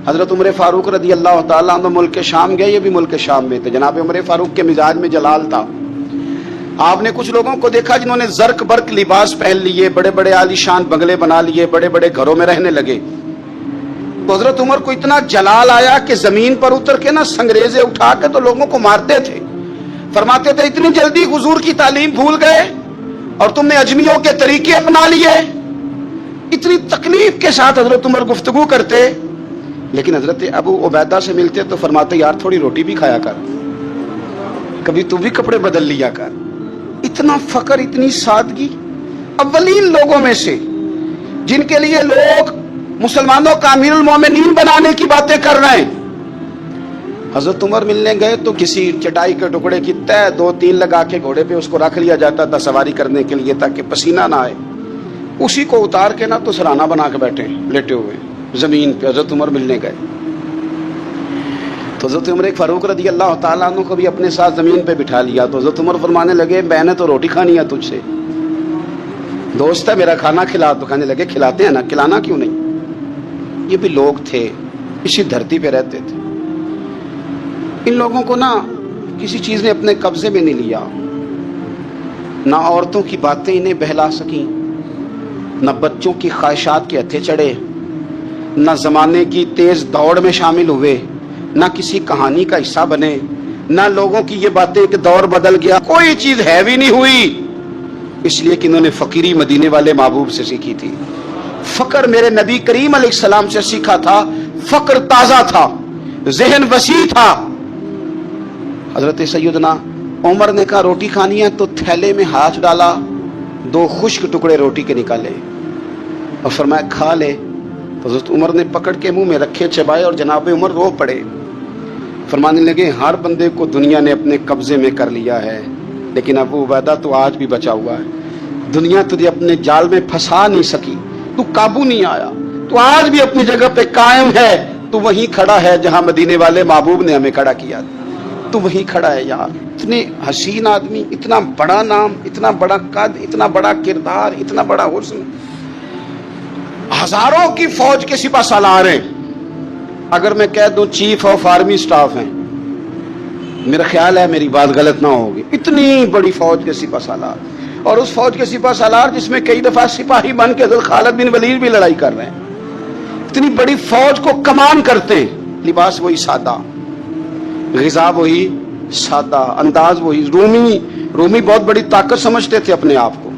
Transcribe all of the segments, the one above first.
حضرت عمر فاروق رضی اللہ تعالیٰ عنہ ملک شام گئے، یہ بھی ملک شام میں تھے۔ جناب عمر فاروق کے مزاج میں جلال تھا۔ آپ نے کچھ لوگوں کو دیکھا جنہوں نے زرق برق لباس پہن لیے، بڑے بڑے عالی شان بنگلے بنا لیے، بڑے بڑے گھروں میں رہنے لگے۔ تو حضرت عمر کو اتنا جلال آیا کہ زمین پر اتر کے نا سنگریزے اٹھا کے تو لوگوں کو مارتے تھے۔ فرماتے تھے اتنی جلدی حضور کی تعلیم بھول گئے اور تم نے اجمیوں کے طریقے اپنا لیے۔ اتنی تکلیف کے ساتھ حضرت عمر گفتگو کرتے، لیکن حضرت ابو عبیدہ سے ملتے تو فرماتے یار تھوڑی روٹی بھی کھایا کر، کبھی تو بھی کپڑے بدل لیا کر۔ اتنا فقر، اتنی سادگی۔ اولین لوگوں میں سے جن کے لیے لوگ مسلمانوں کا امیر المومنین بنانے کی باتیں کر رہے ہیں، حضرت عمر ملنے گئے تو کسی چٹائی کے ٹکڑے کی تہ 2-3 لگا کے گھوڑے پہ اس کو رکھ لیا جاتا تھا سواری کرنے کے لیے تاکہ پسینہ نہ آئے، اسی کو اتار کے نا تو سرانہ بنا کے بیٹھے لیٹے ہوئے زمین پہ۔ حضرت عمر ملنے گئے تو حضرت عمر فاروق رضی اللہ تعالیٰ عنہ کو بھی اپنے ساتھ زمین پہ بٹھا لیا۔ تو حضرت عمر فرمانے لگے میں نے تو روٹی کھانی ہے تجھ سے، دوست ہے میرا، کھانا کھلا۔ تو کہنے لگے کھلاتے ہیں نا، کھلانا کیوں نہیں۔ یہ بھی لوگ تھے، اسی دھرتی پہ رہتے تھے۔ ان لوگوں کو نا کسی چیز نے اپنے قبضے میں نہیں لیا، نہ عورتوں کی باتیں انہیں بہلا سکیں، نہ بچوں کی خواہشات کے ہتھے چڑھے، نہ زمانے کی تیز دوڑ میں شامل ہوئے، نہ کسی کہانی کا حصہ بنے، نہ لوگوں کی یہ باتیں کہ دور بدل گیا، کوئی چیز ہیوی نہیں ہوئی، اس لیے کہ انہوں نے فقیری مدینے والے محبوب سے سیکھی تھی۔ فقر میرے نبی کریم علیہ السلام سے سیکھا تھا، فقر تازہ تھا، ذہن وسیع تھا۔ حضرت سیدنا عمر نے کہا روٹی کھانی ہے تو تھیلے میں ہاتھ ڈالا، 2 خشک ٹکڑے روٹی کے نکالے اور فرمایا کھا لے۔ تو حضرت عمر نے پکڑ کے منہ میں رکھے، چبائے اور جناب عمر رو پڑے۔ فرمانے لگے ہر بندے کو دنیا نے اپنے قبضے میں کر لیا ہے، لیکن ابو عبیدہ تو آج بھی بچا ہوا ہے۔ دنیا تجھے اپنے جال میں پھنسا نہیں سکی، تو قابو نہیں آیا، تو آج بھی اپنی جگہ پہ قائم ہے، تو وہیں کھڑا ہے جہاں مدینے والے محبوب نے ہمیں کھڑا کیا، تو وہیں کھڑا ہے یار۔ اتنے حسین آدمی، اتنا بڑا نام، اتنا بڑا قد، اتنا بڑا کردار، اتنا بڑا حسن، ہزاروں کی فوج کے سپہ سالار ہیں۔ اگر میں کہہ دوں چیف آف آرمی سٹاف ہیں، میرا خیال ہے میری بات غلط نہ ہوگی، اتنی بڑی فوج کے سپہ سالار، اور اس فوج کے سپہ سالار جس میں کئی دفعہ سپاہی بن کے حضرت خالد بن ولید بھی لڑائی کر رہے ہیں، اتنی بڑی فوج کو کمان کرتے ہیں۔ لباس وہی سادہ، غذا وہی سادہ، انداز وہی۔ رومی بہت بڑی طاقت سمجھتے تھے اپنے آپ کو۔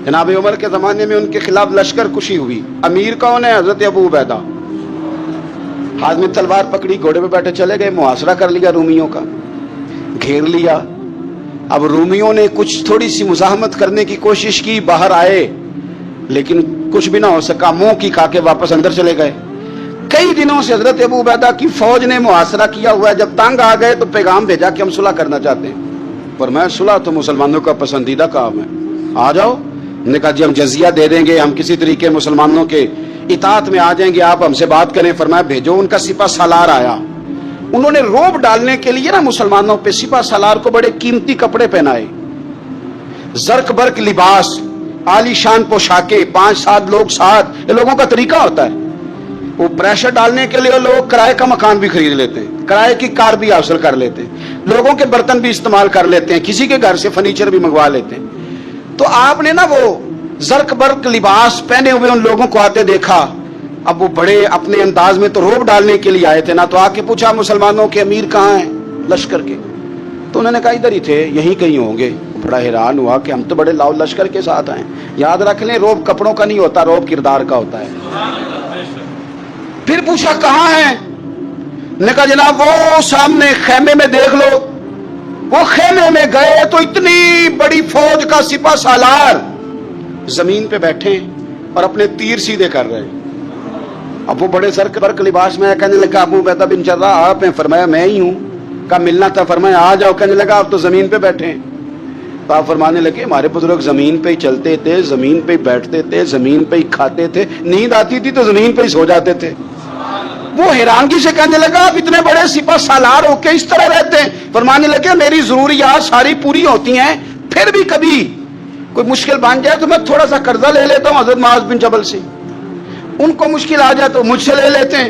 جناب عمر کے زمانے میں ان کے خلاف لشکر کشی ہوئی۔ امیر کون ہے؟ حضرت ابو عبیدہ۔ ہاتھ میں تلوار پکڑی، گھوڑے پہ بیٹھے چلے گئے، محاصرہ کر لیا رومیوں کا، گھیر لیا۔ اب رومیوں نے کچھ تھوڑی سی مزاحمت کرنے کی کوشش کی، باہر آئے، لیکن کچھ بھی نہ ہو سکا، منہ کی کھا کے واپس اندر چلے گئے۔ کئی دنوں سے حضرت ابو عبیدہ کی فوج نے محاصرہ کیا ہوا ہے۔ جب تنگ آ گئے تو پیغام بھیجا کہ ہم صلح کرنا چاہتے ہیں، پر میں صلح تو مسلمانوں کا پسندیدہ کام ہے، آ جاؤ۔ نے کہا جی ہم جزیہ دے دیں گے، ہم کسی طریقے مسلمانوں کے اطاعت میں آ جائیں گے، آپ ہم سے بات کریں۔ فرمایا بھیجو۔ ان کا سپہ سالار آیا، انہوں نے روب ڈالنے کے لیے نا مسلمانوں پہ سپہ سالار کو بڑے قیمتی کپڑے پہنائے، زرق برق لباس، عالی شان پوشاکیں، 5-7 لوگ ساتھ، یہ لوگوں کا طریقہ ہوتا ہے۔ وہ پریشر ڈالنے کے لیے لوگ کرائے کا مکان بھی خرید لیتے ہیں، کرائے کی کار بھی حاصل کر لیتے ہیں، لوگوں کے برتن بھی استعمال کر لیتے ہیں، کسی کے گھر سے فرنیچر بھی منگوا لیتے ہیں۔ تو آپ نے نا وہ زرق برق لباس پہنے ہوئے ان لوگوں کو آتے دیکھا۔ اب وہ بڑے اپنے انداز میں تو روب ڈالنے کے لیے آئے تھے نا، تو آ کے پوچھا مسلمانوں کے امیر کہاں ہیں لشکر کے؟ تو انہوں نے کہا ادھر ہی تھے، یہیں کہیں ہوں گے۔ بڑا حیران ہوا کہ ہم تو بڑے لاؤ لشکر کے ساتھ آئے۔ یاد رکھ لیں روب کپڑوں کا نہیں ہوتا، روب کردار کا ہوتا ہے۔ پھر پوچھا کہاں ہیں؟ نے کہا جناب وہ سامنے خیمے میں دیکھ لو۔ وہ خیمے میں گئے تو اتنی بڑی فوج کا سپہ سالار زمین پہ بیٹھے اور اپنے تیر سیدھے کر رہے ہیں۔ اب وہ بڑے زرق برق لباس میں کہنے لگا ابو عبیدہ بن جراح آپ ہیں؟ فرمایا میں ہی ہوں۔ کہا ملنا تھا؟ فرمایا آ جاؤ۔ کہنے لگا آپ تو زمین پہ بیٹھے ہیں۔ تو آپ فرمانے لگے ہمارے بزرگ زمین پہ ہی چلتے تھے، زمین پہ ہی بیٹھتے تھے، زمین پہ ہی کھاتے تھے، نیند آتی تھی تو زمین پہ ہی سو جاتے تھے۔ وہ حیرانگی سے کہنے لگا آپ اتنے بڑے سپہ سالار ہو کے اس طرح رہتے ہیں؟ فرمانے لگے میری ضروریات ساری پوری ہوتی ہیں، پھر بھی کبھی کوئی مشکل بن جائے تو میں تھوڑا سا قرضہ لے لیتا ہوں حضرت معاذ بن جبل سے، ان کو مشکل آ جائے تو مجھ سے لے لیتے ہیں،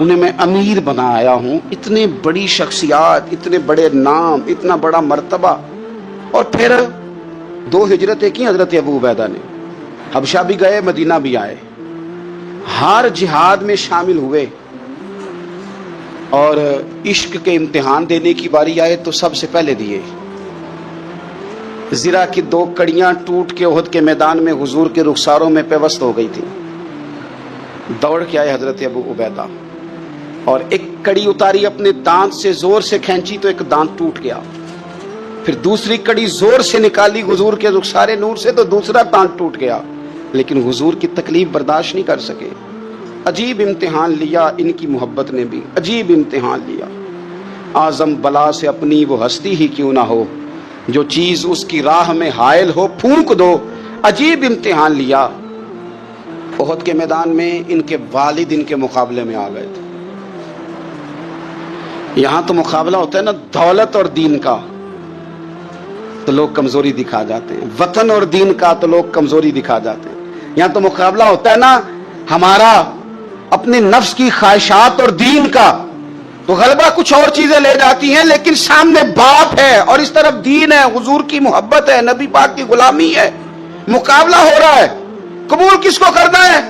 انہیں میں امیر بنا آیا ہوں. اتنے بڑی شخصیات، اتنے بڑے نام، اتنا بڑا مرتبہ. اور پھر 2 ہجرتیں کی حضرت ابو عبیدہ نے. حبشہ بھی گئے، مدینہ بھی آئے، ہر جہاد میں شامل ہوئے. اور عشق کے امتحان دینے کی باری آئے تو سب سے پہلے دیے. زرہ کی 2 کڑیاں ٹوٹ کے احد کے میدان میں حضور کے رخساروں میں پیوست ہو گئی تھی. دوڑ کے آئے حضرت ابو عبیدہ اور ایک کڑی اتاری، اپنے دانت سے زور سے کھینچی تو ایک دانت ٹوٹ گیا. پھر دوسری کڑی زور سے نکالی حضور کے رخسار نور سے تو دوسرا دانت ٹوٹ گیا. لیکن حضور کی تکلیف برداشت نہیں کر سکے. عجیب امتحان لیا ان کی محبت نے بھی، عجیب امتحان لیا. اعظم بلا سے اپنی وہ ہستی ہی کیوں نہ ہو، جو چیز اس کی راہ میں حائل ہو پھونک دو. عجیب امتحان لیا. احد کے میدان میں ان کے والد ان کے مقابلے میں آ گئے تھے. یہاں تو مقابلہ ہوتا ہے نا دولت اور دین کا، تو لوگ کمزوری دکھا جاتے ہیں. وطن اور دین کا تو لوگ کمزوری دکھا جاتے ہیں. یہاں تو مقابلہ ہوتا ہے نا ہمارا اپنے نفس کی خواہشات اور دین کا، تو غلبہ کچھ اور چیزیں لے جاتی ہیں، لیکن سامنے باپ ہے اور اس طرف دین ہے، حضور کی محبت ہے، نبی پاک کی غلامی ہے. مقابلہ ہو رہا ہے، قبول کس کو کرنا ہے؟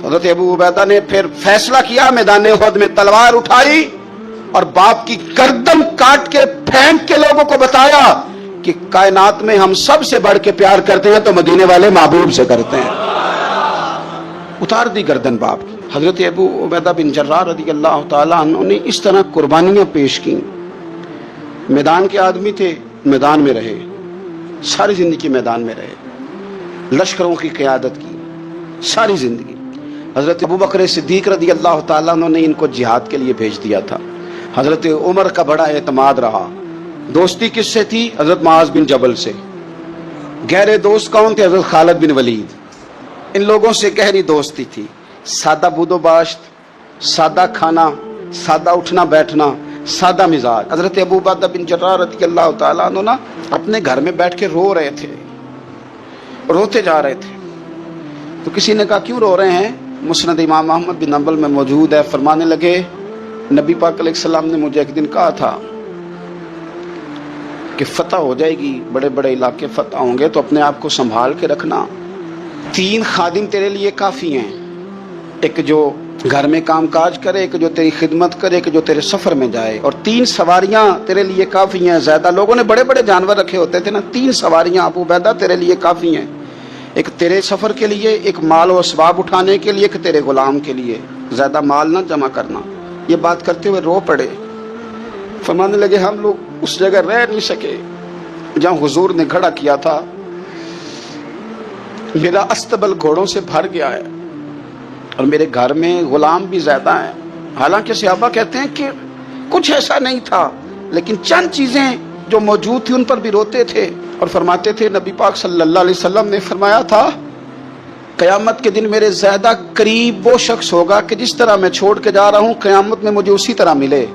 حضرت ابو عبیدہ نے پھر فیصلہ کیا، میدان احد میں تلوار اٹھائی اور باپ کی گردن کاٹ کے پھینک کے لوگوں کو بتایا کہ کائنات میں ہم سب سے بڑھ کے پیار کرتے ہیں تو مدینے والے محبوب سے کرتے ہیں. اتار دی گردن باپ کی. حضرت ابو عبیدہ بن جراح رضی اللہ تعالیٰ عنہ نے اس طرح قربانیاں پیش کی. میدان کے آدمی تھے، میدان میں رہے، ساری زندگی میدان میں رہے، لشکروں کی قیادت کی ساری زندگی. حضرت ابوبکر صدیق رضی اللہ تعالیٰ عنہ نے ان کو جہاد کے لیے بھیج دیا تھا. حضرت عمر کا بڑا اعتماد رہا. دوستی کس سے تھی؟ حضرت معاذ بن جبل سے. گہرے دوست کون تھے؟ حضرت خالد بن ولید. ان لوگوں سے گہری دوستی تھی. سادہ بود و باشت، سادہ کھانا، سادہ اٹھنا بیٹھنا، سادہ مزاج. حضرت ابو عبیدہ بن جراح رضی اللہ تعالیٰ عنہ نا اپنے گھر میں بیٹھ کے رو رہے تھے، روتے جا رہے تھے. تو کسی نے کہا کیوں رو رہے ہیں؟ مسند امام احمد بن حنبل میں موجود ہے. فرمانے لگے نبی پاک علیہ السلام نے مجھے ایک دن کہا تھا کہ فتح ہو جائے گی، بڑے بڑے علاقے فتح ہوں گے تو اپنے آپ کو سنبھال کے رکھنا. 3 خادم تیرے لیے کافی ہیں، ایک جو گھر میں کام کاج کرے، ایک جو تیری خدمت کرے، ایک جو تیرے سفر میں جائے، اور 3 سواریاں تیرے لیے کافی ہیں. زیادہ لوگوں نے بڑے بڑے جانور رکھے ہوتے تھے نا، 3 سواریاں ابو عبیدہ تیرے لیے کافی ہیں. ایک تیرے سفر کے لیے، ایک مال و اسباب اٹھانے کے لیے، ایک تیرے غلام کے لیے. زیادہ مال نہ جمع کرنا. یہ بات کرتے ہوئے رو پڑے. فرمانے لگے ہم لوگ اس جگہ رہ نہیں سکے جہاں حضور نے کھڑا کیا تھا. میرا استبل گھوڑوں سے بھر گیا ہے اور میرے گھر میں غلام بھی زیادہ ہیں. حالانکہ صحابہ کہتے ہیں کہ کچھ ایسا نہیں تھا، لیکن چند چیزیں جو موجود تھی ان پر بھی روتے تھے. اور فرماتے تھے نبی پاک صلی اللہ علیہ وسلم نے فرمایا تھا قیامت کے دن میرے زیادہ قریب وہ شخص ہوگا کہ جس طرح میں چھوڑ کے جا رہا ہوں قیامت میں مجھے اسی طرح ملے.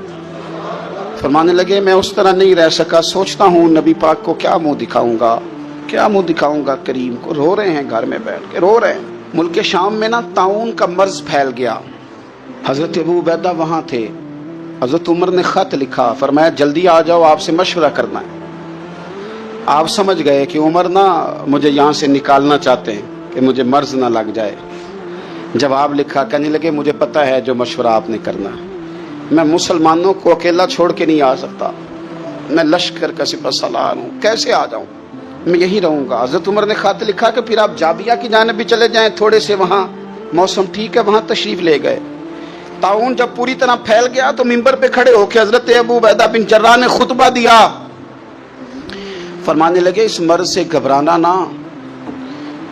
فرمانے لگے میں اس طرح نہیں رہ سکا، سوچتا ہوں نبی پاک کو کیا منہ دکھاؤں گا، کیا منہ دکھاؤں گا کریم کو. رو رہے ہیں گھر میں بیٹھ کے، رو رہے ہیں. ملک شام میں نا طاعون کا مرض پھیل گیا. حضرت ابو عبیدہ وہاں تھے. حضرت عمر نے خط لکھا، فرمایا جلدی آ جاؤ، آپ سے مشورہ کرنا ہے. آپ سمجھ گئے کہ عمر نا مجھے یہاں سے نکالنا چاہتے ہیں کہ مجھے مرض نہ لگ جائے. جواب لکھا، کہنے لگے مجھے پتا ہے جو مشورہ آپ نے کرنا ہے، میں مسلمانوں کو اکیلا چھوڑ کے نہیں آ سکتا، میں لشکر کا سپہ سالار ہوں، کیسے آ جاؤں، میں یہی رہوں گا. حضرت عمر نے خط لکھا کہ پھر آپ جابیہ کی جانب بھی چلے جائیں، تھوڑے سے وہاں موسم ٹھیک ہے، وہاں تشریف لے گئے. طاعون جب پوری طرح پھیل گیا تو منبر پہ کھڑے ہو کے حضرت ابو عبیدہ بن جراح نے خطبہ دیا. فرمانے لگے اس مرض سے گھبرانا نہ،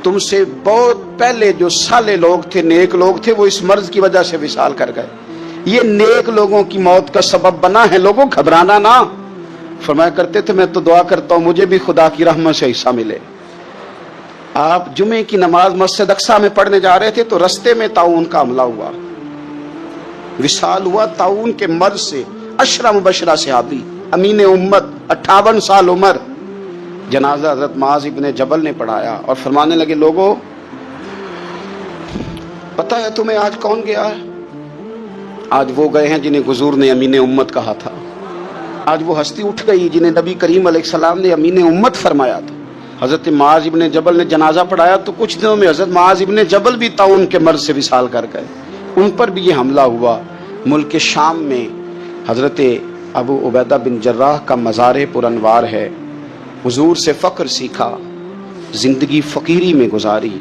تم سے بہت پہلے جو صالح لوگ تھے، نیک لوگ تھے، وہ اس مرض کی وجہ سے وصال کر گئے. یہ نیک لوگوں کی موت کا سبب بنا ہے، لوگوں گھبرانا نہ. فرمایا کرتے تھے میں تو دعا کرتا ہوں مجھے بھی خدا کی رحمت سے حصہ ملے. آپ جمعے کی نماز مسجد اقصیٰ میں پڑھنے جا رہے تھے تو رستے میں طاعون کا حملہ ہوا، وصال ہوا طاعون کے مرض سے. عشرہ مبشرہ صحابی، امین امت، 58 سال عمر. جنازہ حضرت معاذ ابن جبل نے پڑھایا اور فرمانے لگے لوگوں پتہ ہے تمہیں آج کون گیا ہے؟ آج وہ گئے ہیں جنہیں حضور نے امین امت کہا تھا. آج وہ ہستی اٹھ گئی جنہیں نبی کریم علیہ السلام نے امین امت فرمایا تھا. حضرت معاذ ابن جبل نے جنازہ پڑھایا تو کچھ دنوں میں حضرت معاذ ابن جبل بھی طاعون کے مرض سے وصال کر گئے. ان پر بھی یہ حملہ ہوا. ملک شام میں حضرت ابو عبیدہ بن جراح کا مزار پر انوار ہے. حضور سے فقر سیکھا, زندگی فقیری میں گزاری.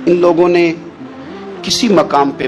ان لوگوں نے کسی مقام پہ